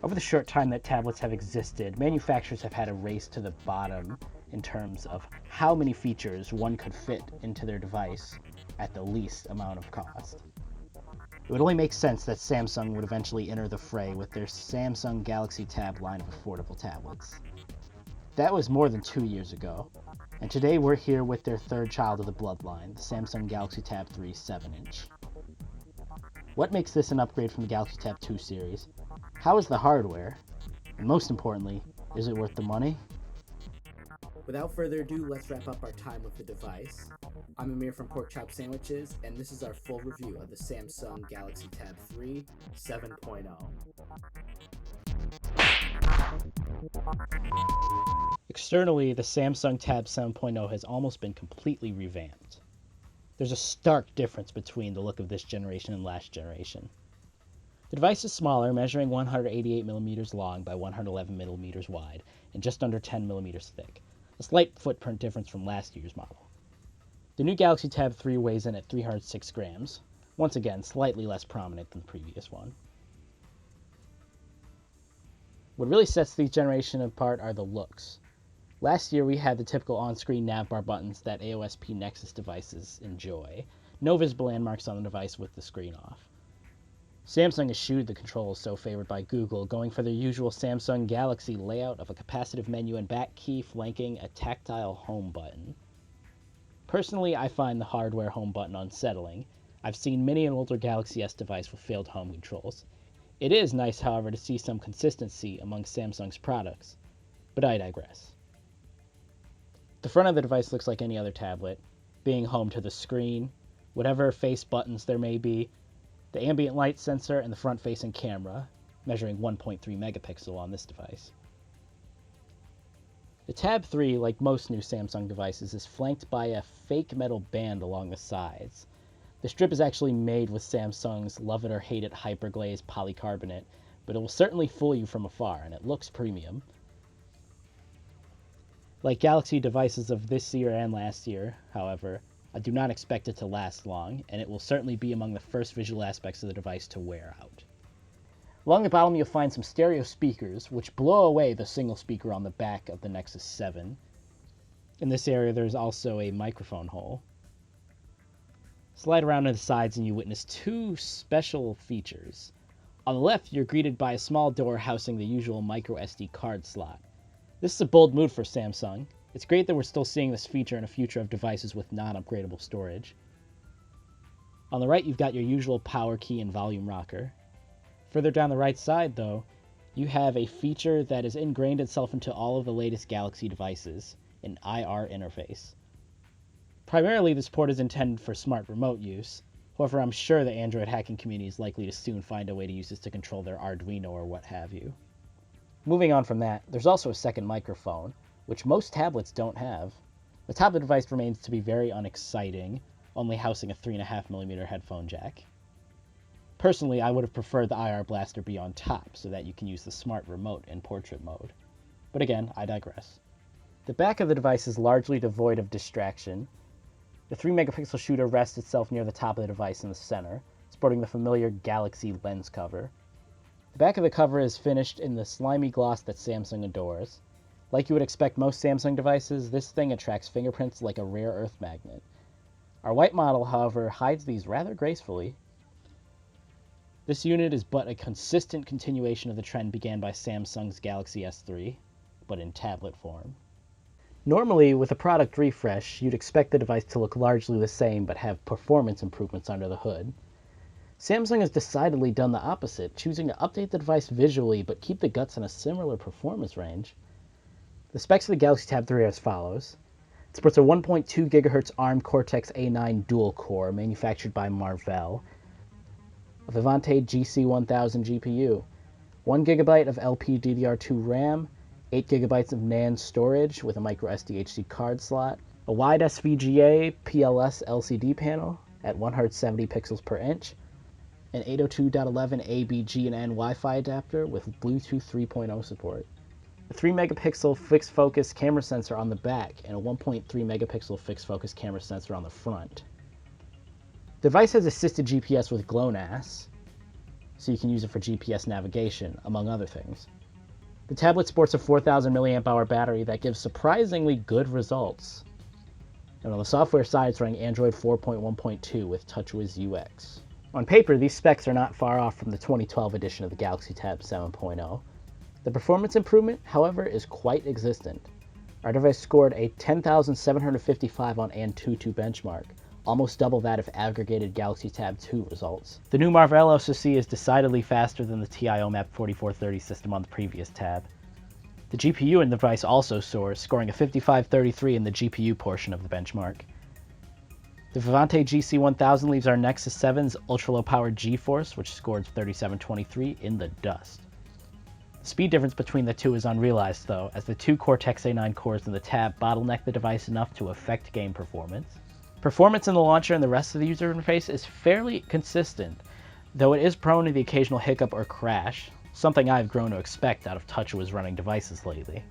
Over the short time that tablets have existed, manufacturers have had a race to the bottom in terms of how many features one could fit into their device at the least amount of cost. It would only make sense that Samsung would eventually enter the fray with their Samsung Galaxy Tab line of affordable tablets. That was more than 2 years ago, and today we're here with their third child of the bloodline, the Samsung Galaxy Tab 3 7-inch. What makes this an upgrade from the Galaxy Tab 2 series? How is the hardware? And most importantly, is it worth the money? Without further ado, let's wrap up our time with the device. I'm Amir from Porkchop Sandwiches, and this is our full review of the Samsung Galaxy Tab 3 7.0. Externally, the Samsung Tab 7.0 has almost been completely revamped. There's a stark difference between the look of this generation and last generation. The device is smaller, measuring 188mm long by 111mm wide and just under 10mm thick, a slight footprint difference from last year's model. The new Galaxy Tab 3 weighs in at 306 grams, once again slightly less prominent than the previous one. What really sets these generations apart are the looks. Last year we had the typical on-screen navbar buttons that AOSP Nexus devices enjoy, no visible landmarks on the device with the screen off. Samsung eschewed the controls so favored by Google, going for their usual Samsung Galaxy layout of a capacitive menu and back key flanking a tactile home button. Personally, I find the hardware home button unsettling. I've seen many an older Galaxy S device with failed home controls. It is nice, however, to see some consistency among Samsung's products, but I digress. The front of the device looks like any other tablet, being home to the screen, whatever face buttons there may be, the ambient light sensor, and the front-facing camera, measuring 1.3 megapixel on this device. The Tab 3, like most new Samsung devices, is flanked by a fake metal band along the sides. The strip is actually made with Samsung's love it or hate it hyperglaze polycarbonate, but it will certainly fool you from afar, and it looks premium. Like Galaxy devices of this year and last year, however, I do not expect it to last long, and it will certainly be among the first visual aspects of the device to wear out. Along the bottom you'll find some stereo speakers, which blow away the single speaker on the back of the Nexus 7. In this area there's also a microphone hole. Slide around to the sides and you witness two special features. On the left you're greeted by a small door housing the usual microSD card slot. This is a bold move for Samsung. It's great that we're still seeing this feature in a future of devices with non-upgradable storage. On the right, you've got your usual power key and volume rocker. Further down the right side, though, you have a feature that has ingrained itself into all of the latest Galaxy devices, an IR interface. Primarily, this port is intended for smart remote use. However, I'm sure the Android hacking community is likely to soon find a way to use this to control their Arduino or what have you. Moving on from that, there's also a second microphone, which most tablets don't have. The top of the device remains to be very unexciting, only housing a 3.5mm headphone jack. Personally, I would have preferred the IR blaster be on top so that you can use the smart remote in portrait mode. But again, I digress. The back of the device is largely devoid of distraction. The 3-megapixel shooter rests itself near the top of the device in the center, sporting the familiar Galaxy lens cover. The back of the cover is finished in the slimy gloss that Samsung adores. Like you would expect most Samsung devices, this thing attracts fingerprints like a rare earth magnet. Our white model, however, hides these rather gracefully. This unit is but a consistent continuation of the trend began by Samsung's Galaxy S3, but in tablet form. Normally, with a product refresh, you'd expect the device to look largely the same but have performance improvements under the hood. Samsung has decidedly done the opposite, choosing to update the device visually but keep the guts in a similar performance range. The specs of the Galaxy Tab 3 are as follows. It supports a 1.2 GHz ARM Cortex-A9 dual-core manufactured by Marvell, a Vivante GC1000 GPU, 1 GB of LPDDR2 RAM, 8 GB of NAND storage with a microSD HD card slot, a wide SVGA PLS LCD panel at 170 pixels per inch, an 802.11 ABG&N Wi-Fi adapter with Bluetooth 3.0 support, a 3-megapixel fixed focus camera sensor on the back, and a 1.3 megapixel fixed focus camera sensor on the front. The device has assisted GPS with GLONASS. so you can use it for GPS navigation, among other things. The tablet sports a 4000 mAh battery that gives surprisingly good results. And on the software side, it's running Android 4.1.2 with TouchWiz UX. On paper, these specs are not far off from the 2012 edition of the Galaxy Tab 7.0. The performance improvement, however, is quite existent. Our device scored a 10,755 on Antutu benchmark, almost double that of aggregated Galaxy Tab 2 results. The new Marvell SoC is decidedly faster than the TI OMAP 4430 system on the previous tab. The GPU in the device also soars, scoring a 5533 in the GPU portion of the benchmark. The Vivante GC1000 leaves our Nexus 7's ultra-low-powered GeForce, which scored 3723, in the dust. The speed difference between the two is unrealized, though, as the two Cortex A9 cores in the tab bottleneck the device enough to affect game performance. Performance in the launcher and the rest of the user interface is fairly consistent, though it is prone to the occasional hiccup or crash, something I've grown to expect out of TouchWiz running devices lately.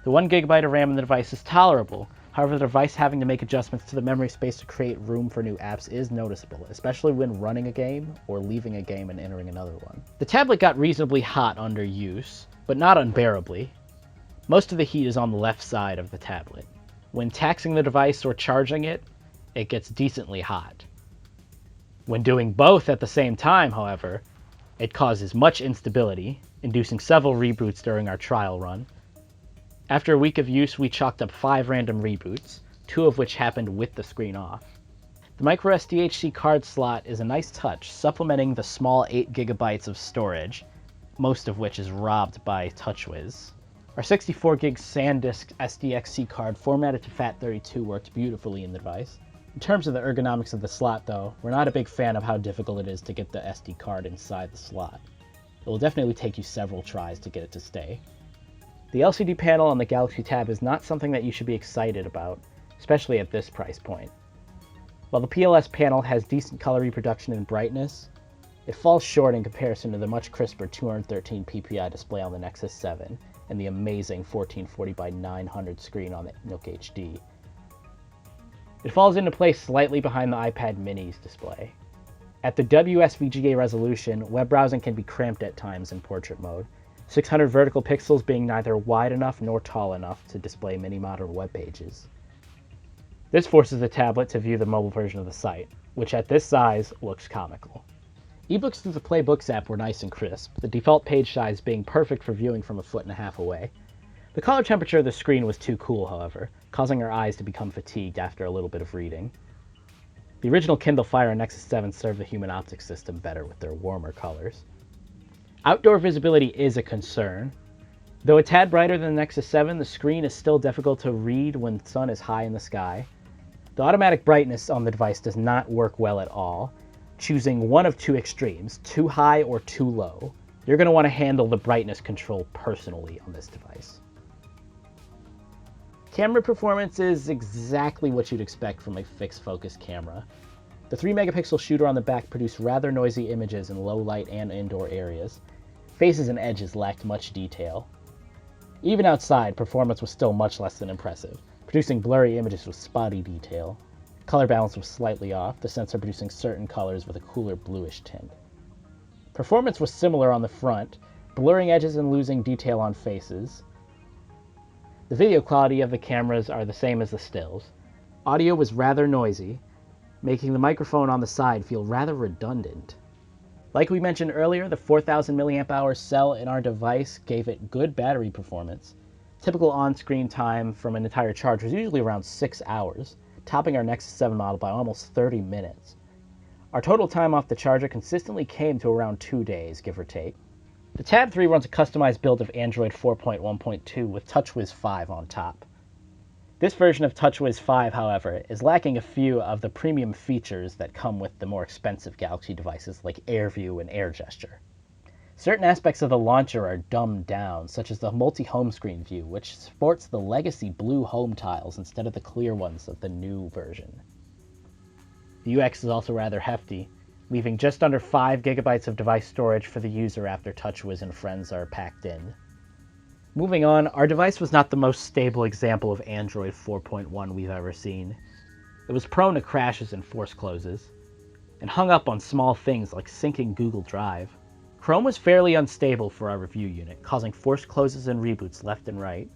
The 1GB of RAM in the device is tolerable, however the device having to make adjustments to the memory space to create room for new apps is noticeable, especially when running a game or leaving a game and entering another one. The tablet got reasonably hot under use, but not unbearably. Most of the heat is on the left side of the tablet. When taxing the device or charging it, it gets decently hot. When doing both at the same time, however, it causes much instability, inducing several reboots during our trial run. After a week of use, we chalked up 5 random reboots, 2 of which happened with the screen off. The microSD HC card slot is a nice touch, supplementing the small 8GB of storage, most of which is robbed by TouchWiz. Our 64GB SanDisk SDXC card formatted to FAT32 worked beautifully in the device. In terms of the ergonomics of the slot, though, we're not a big fan of how difficult it is to get the SD card inside the slot. It will definitely take you several tries to get it to stay. The LCD panel on the Galaxy Tab is not something that you should be excited about, especially at this price point. While the PLS panel has decent color reproduction and brightness, it falls short in comparison to the much crisper 213 ppi display on the Nexus 7 and the amazing 1440x900 screen on the Nook HD. It falls into place slightly behind the iPad mini's display. At the WSVGA resolution, web browsing can be cramped at times in portrait mode, 600 vertical pixels being neither wide enough nor tall enough to display many modern web pages. This forces the tablet to view the mobile version of the site, which at this size looks comical. Ebooks through the Play Books app were nice and crisp, the default page size being perfect for viewing from 1.5 feet away. The color temperature of the screen was too cool, however, causing our eyes to become fatigued after a little bit of reading. The original Kindle Fire and Nexus 7 served the human optics system better with their warmer colors. Outdoor visibility is a concern. Though a tad brighter than the Nexus 7, the screen is still difficult to read when the sun is high in the sky. The automatic brightness on the device does not work well at all. Choosing one of two extremes, too high or too low, you're going to want to handle the brightness control personally on this device. Camera performance is exactly what you'd expect from a fixed focus camera. The 3-megapixel shooter on the back produced rather noisy images in low light and indoor areas. Faces and edges lacked much detail. Even outside, performance was still much less than impressive, producing blurry images with spotty detail. Color balance was slightly off, the sensor producing certain colors with a cooler bluish tint. Performance was similar on the front, blurring edges and losing detail on faces. The video quality of the cameras are the same as the stills. Audio was rather noisy, making the microphone on the side feel rather redundant. Like we mentioned earlier, the 4000 mAh cell in our device gave it good battery performance. Typical on-screen time from an entire charge was usually around 6 hours, topping our Nexus 7 model by almost 30 minutes. Our total time off the charger consistently came to around 2 days, give or take. The Tab 3 runs a customized build of Android 4.1.2 with TouchWiz 5 on top. This version of TouchWiz 5, however, is lacking a few of the premium features that come with the more expensive Galaxy devices like AirView and Air Gesture. Certain aspects of the launcher are dumbed down, such as the multi-home screen view, which sports the legacy blue home tiles instead of the clear ones of the new version. The UX is also rather hefty, leaving just under 5 GB of device storage for the user after TouchWiz and friends are packed in. Moving on, our device was not the most stable example of Android 4.1 we've ever seen. It was prone to crashes and force closes, and hung up on small things like syncing Google Drive. Chrome was fairly unstable for our review unit, causing forced closes and reboots left and right.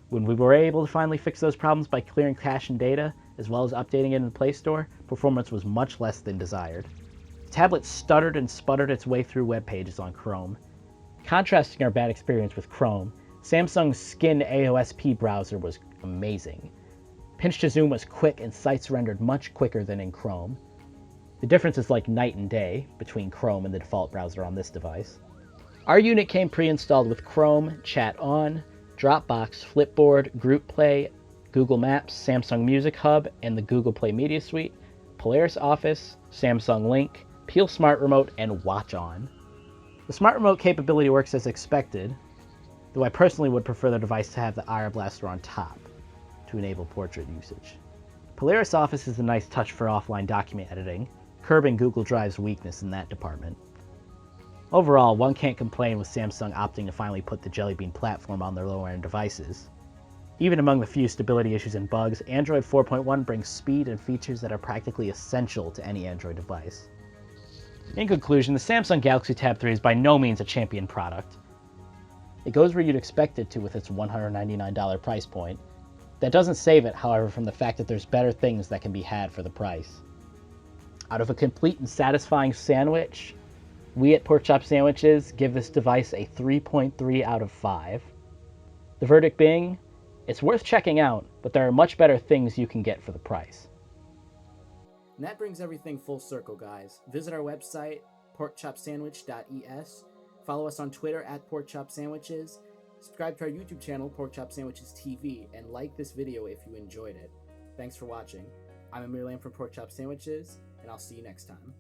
When we were able to finally fix those problems by clearing cache and data, as well as updating it in the Play Store, performance was much less than desired. The tablet stuttered and sputtered its way through web pages on Chrome. Contrasting our bad experience with Chrome, Samsung's Skin AOSP browser was amazing. Pinch to zoom was quick and sites rendered much quicker than in Chrome. The difference is like night and day between Chrome and the default browser on this device. Our unit came pre-installed with Chrome, Chat On, Dropbox, Flipboard, Group Play, Google Maps, Samsung Music Hub, and the Google Play Media Suite, Polaris Office, Samsung Link, Peel Smart Remote, and Watch On. The Smart Remote capability works as expected, though I personally would prefer the device to have the IR Blaster on top to enable portrait usage. Polaris Office is a nice touch for offline document editing, curbing Google Drive's weakness in that department. Overall, one can't complain with Samsung opting to finally put the Jelly Bean platform on their lower-end devices. Even among the few stability issues and bugs, Android 4.1 brings speed and features that are practically essential to any Android device. In conclusion, the Samsung Galaxy Tab 3 is by no means a champion product. It goes where you'd expect it to with its $199 price point. That doesn't save it, however, from the fact that there's better things that can be had for the price. Out of a complete and satisfying sandwich, we at Porkchop Sandwiches give this device a 3.3 out of 5. The verdict being, it's worth checking out, but there are much better things you can get for the price. And that brings everything full circle, guys. Visit our website, porkchopsandwich.es. Follow us on Twitter at porkchopsandwiches. Subscribe to our YouTube channel, Porkchop Sandwiches TV, and like this video if you enjoyed it. Thanks for watching. I'm Amir from Porkchop Sandwiches, and I'll see you next time.